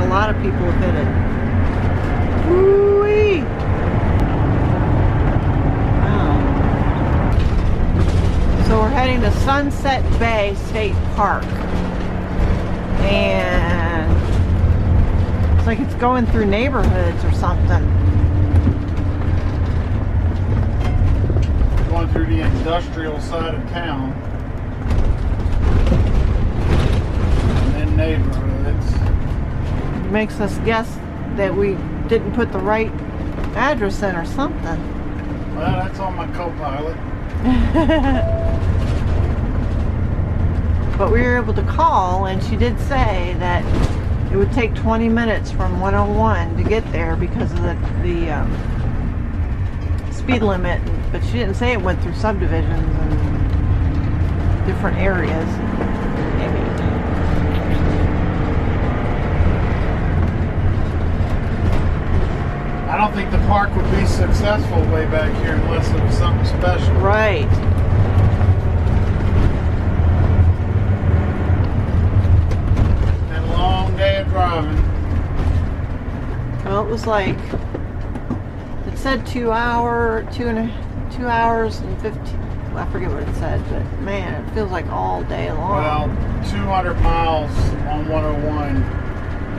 lot of people have hit it. Woo-wee! Wow. So we're heading to Sunset Bay State Park. And it's like it's going through neighborhoods or something. Going through the industrial side of town. And then neighborhoods. Makes us guess that we didn't put the right address in or something. Well, that's on my co-pilot. But we were able to call, and she did say that it would take 20 minutes from 101 to get there because of the speed limit. But she didn't say it went through subdivisions and different areas. Maybe. I don't think the park would be successful way back here unless it was something special. Right. Had a long day of driving. Well, it was like, it said 2 hours and 15, well, I forget what it said, but man, it feels like all day long. Well, 200 miles on 101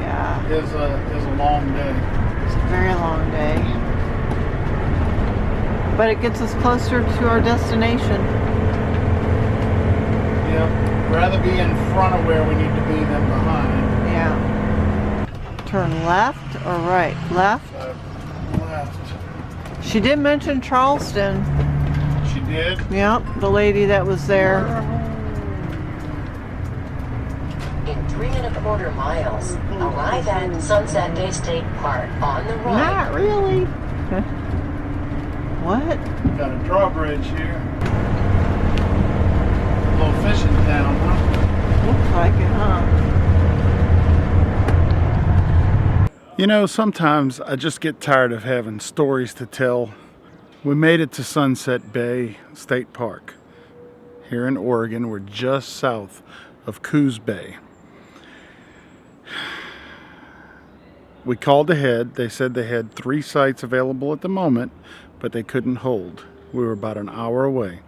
Yeah, is a long day. it's a very long day. But it gets us closer to our destination. Yep. Rather be in front of where we need to be than behind. Yeah. Turn left or right? Left? Left. She did mention Charleston. She did? Yep, the lady that was there. In 3¼ miles, arrive at Sunset Bay State Park on the right. Not really. What? Got a drawbridge here. A little fishing town, huh? Looks like it, huh? You know, sometimes I just get tired of having stories to tell. We made it to Sunset Bay State Park. Here in Oregon, we're just south of Coos Bay. We called ahead. They said they had 3 sites available at the moment, but they couldn't hold. We were about an hour away.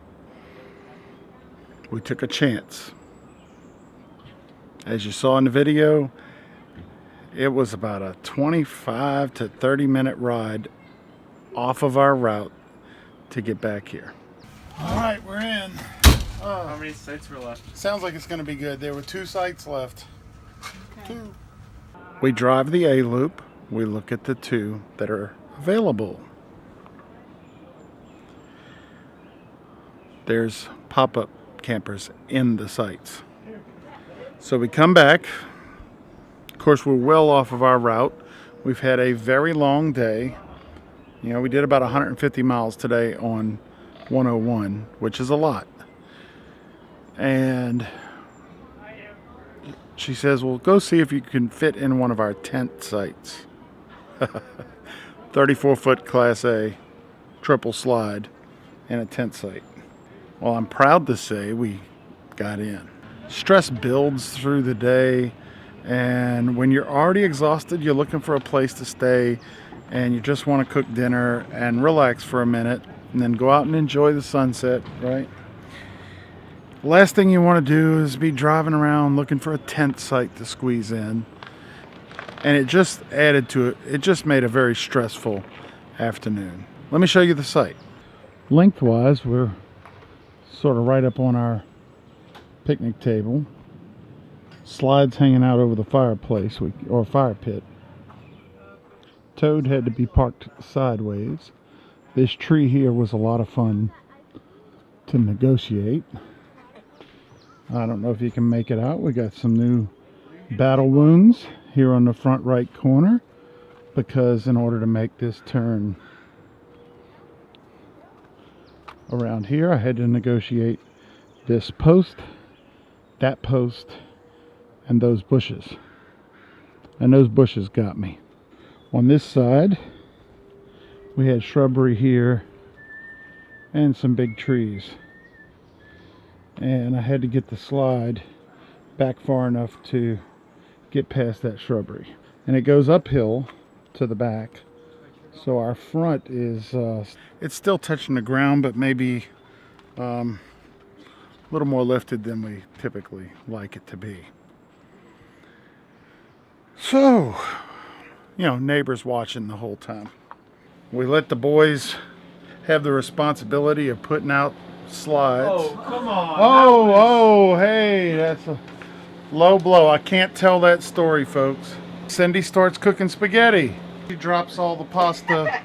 We took a chance. As you saw in the video, it was about a 25 to 30 minute ride off of our route to get back here. All right, we're in. How many sites were left? Sounds like it's going to be good. There were 2 sites left. Okay. 2. We drive the A loop. We look at the 2 that are available. There's pop-up campers in the sites. So we come back. Of course, we're well off of our route. We've had a very long day. You know, we did about 150 miles today on 101, which is a lot. And she says, well, go see if you can fit in one of our tent sites. 34-foot Class A triple slide and a tent site. Well, I'm proud to say we got in. Stress builds through the day, and when you're already exhausted, you're looking for a place to stay, and you just want to cook dinner and relax for a minute, and then go out and enjoy the sunset, right? Last thing you want to do is be driving around looking for a tent site to squeeze in. And it just added to it. It just made a very stressful afternoon. Let me show you the site. Lengthwise, we're sort of right up on our picnic table. Slides hanging out over the fireplace or fire pit. Toad had to be parked sideways. This tree here was a lot of fun to negotiate. I don't know if you can make it out. We got some new battle wounds here on the front right corner, because in order to make this turn around here, I had to negotiate this post, that post, and those bushes. And those bushes got me. On this side, we had shrubbery here and some big trees. And I had to get the slide back far enough to get past that shrubbery. and it goes uphill to the back. So our front is, it's still touching the ground, but maybe a little more lifted than we typically like it to be. So, you know, neighbors watching the whole time. We let the boys have the responsibility of putting out slides. Oh, come on. Oh, hey, that's a low blow. I can't tell that story, folks. Cindy starts cooking spaghetti. She drops all the pasta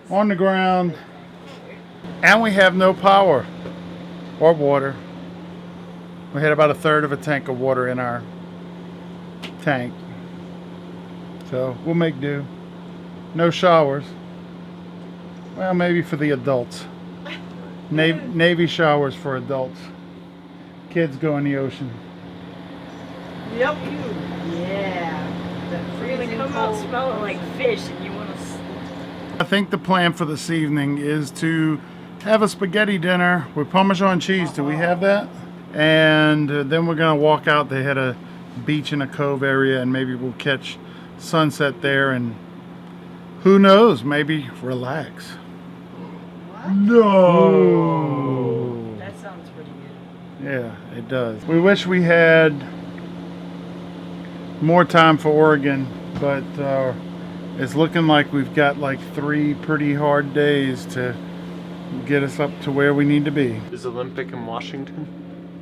on the ground, and we have no power or water. We had about a third of a tank of water in our tank, so we'll make do. No showers. Well, maybe for the adults. Navy showers for adults. Kids go in the ocean. Yep. Yeah. We're gonna come out smelling like fish and you wanna sleep. I think the plan for this evening is to have a spaghetti dinner with Parmesan cheese. Do we have that? And then we're gonna walk out. They had a beach in a cove area, and maybe we'll catch sunset there, and who knows, maybe relax. No. That sounds pretty good. Yeah, it does. We wish we had more time for Oregon, but it's looking like we've got like 3 pretty hard days to get us up to where we need to be. Is Olympic in Washington?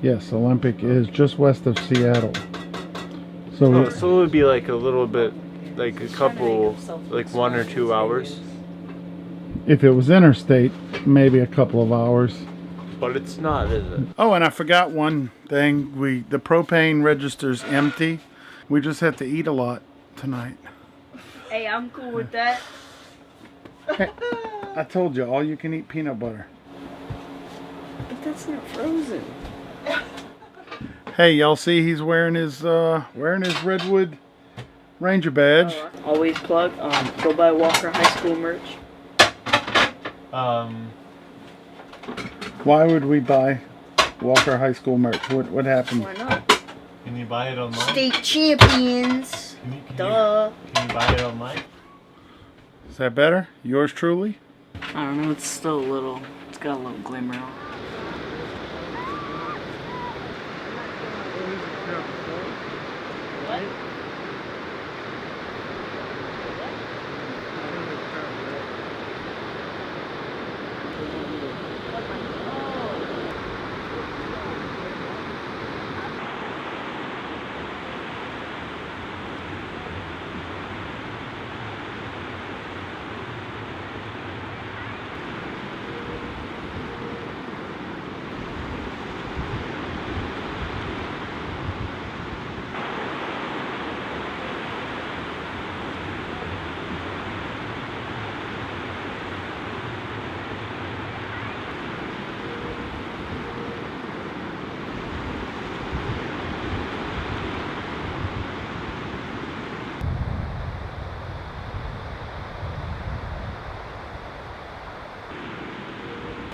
Yes, Olympic is just west of Seattle. So, Oh, so it would be like a little bit, like a couple, like 1 or 2 hours. if it was interstate, maybe a couple of hours. But it's not, is it? Oh, and I forgot one thing. The propane register's empty. We just have to eat a lot tonight. Hey, I'm cool with that. Hey, I told you, all you can eat peanut butter. But that's not frozen. Hey, y'all see he's wearing his Redwood Ranger badge. Always plug. Go buy Walker High School merch. Why would we buy Walker High School merch? What happened? Why not? Can you buy it online? State champions. Duh. Can you buy it online? Is that better? Yours truly? I don't know. It's still a little. It's got a little glimmer on. What?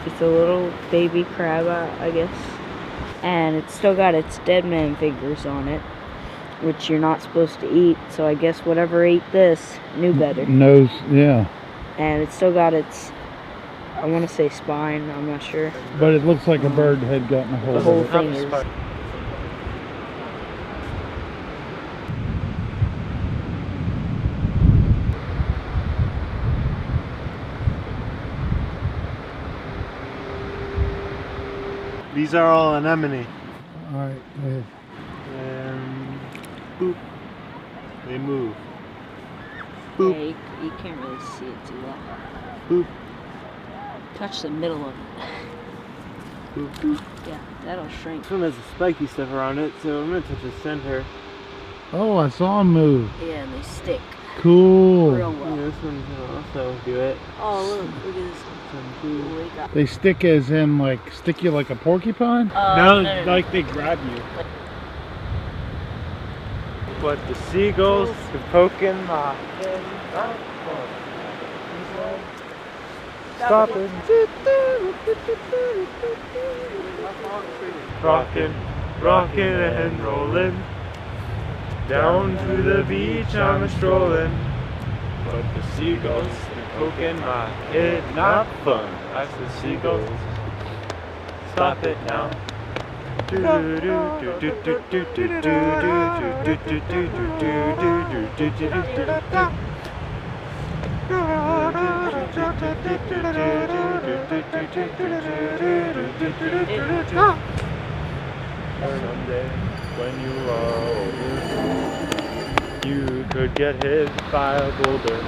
It's a little baby crab, I guess. And it's still got its dead man fingers on it, which you're not supposed to eat. So I guess whatever ate this knew better. Nose, yeah. And it's still got its, I want to say spine, I'm not sure. But it looks like a bird had gotten a hold The of whole it. thing is. These are all anemone. Alright, go ahead. And boop. They move. Yeah, Boop. you can't really see it too well. Boop. Touch the middle of it. Boop. Boop. Yeah, that'll shrink. This one has the spiky stuff around it, so I'm gonna touch the center. Oh, I saw him move. Yeah, and they stick Cool. real Yeah, well. this one's gonna also do it. Oh, look at this. This one too. Ooh, they got- They stick as in like stick you like a porcupine? No, like they grab you. But the seagulls are poking my head. Stop it. Rockin', rockin' and rollin'. Down to the beach I'm a-strolling, but the seagulls are poking my head. Not fun. I said seagulls. Stop it now. Someday, when you are older, you could get hit by a boulder.